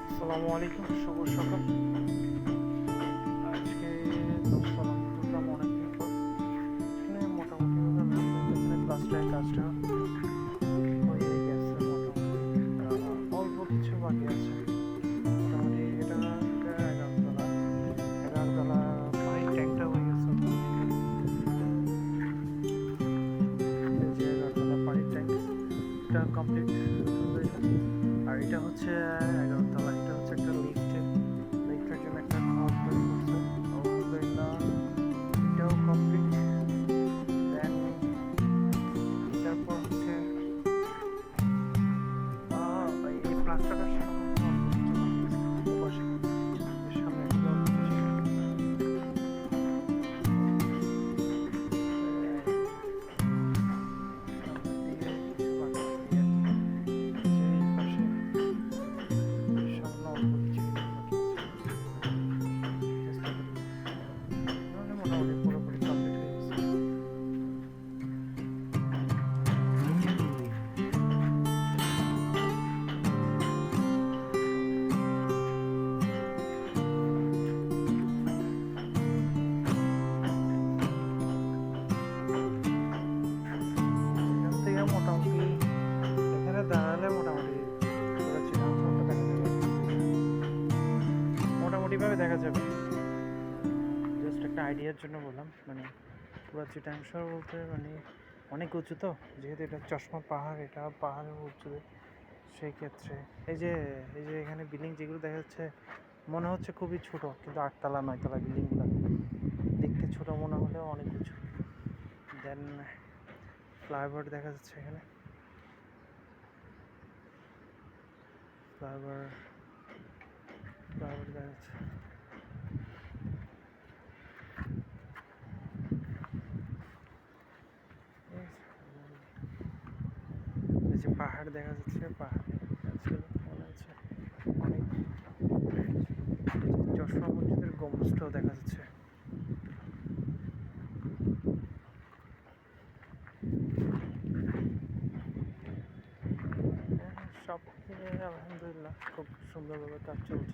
আসসালামু আলাইকুম, শুভ সকাল। আজকে দশতলা তুললাম অনেকদিন পর। এখানে মোটামুটিভাবে এখানে প্লাস্টারের কাজটা হয়ে গেছে মোটামুটি। অল্প কিছু বাকি আছে। মোটামুটি এটা 11 তলা। 11 তলা পানির ট্যাঙ্কটা হয়ে গেছে। এই যে 11 তলা পানির ট্যাঙ্ক, এটা কমপ্লিট আলহামদুলিল্লাহ। আর এটা হচ্ছে 11 তলা, এটা হচ্ছে একটা লিফটের জন্য একটা ঘর তৈরি করছে আলহামদুলিল্লাহ, এটাও কমপ্লিট। দেন তারপর হচ্ছে এই প্লাস্টারটার সামনে একটু অল্প কিছু দিয়ে কিছু বাকি আছে, এই পাশে সামনে অল্প কিছু বাকি আছে। মোটামুটি পুরোপুরি কমপ্লিট হয়ে গেছে। এখান থেকে মোটামুটি এখানে দাঁড়ালে মোটামুটি পুরো চিটাগংটা দেখা যাবে, মোটামুটিভাবে দেখা যাবে। জাস্ট একটা আইডিয়ার জন্য বললাম, মানে পুরো চিটাগং শহর বলতে মানে অনেক উঁচু তো, যেহেতু এটা চশমা পাহাড়, এটা পাহাড়ের উঁচু, সেই ক্ষেত্রে এই যে এখানে বিল্ডিং যেগুলো দেখা যাচ্ছে মনে হচ্ছে খুবই ছোট, কিন্তু 8 তলা 9 তলা বিল্ডিংগুলো দেখতে ছোট মনে হলেও অনেক উঁচু। দেন ফ্লাইওভার দেখা যাচ্ছে এখানে, ফ্লাইওভার ফ্লাইওভার দেখা যাচ্ছে। এই যে পাহাড় দেখা যাচ্ছে, পাহাড়ে গাছগুলো মনে হচ্ছে অনেক। চশমা মসজিদের গম্বুজটাও দেখা যাচ্ছে। সব মিলিয়ে আলহামদুলিল্লাহ খুব সুন্দরভাবে কাজ চলছে।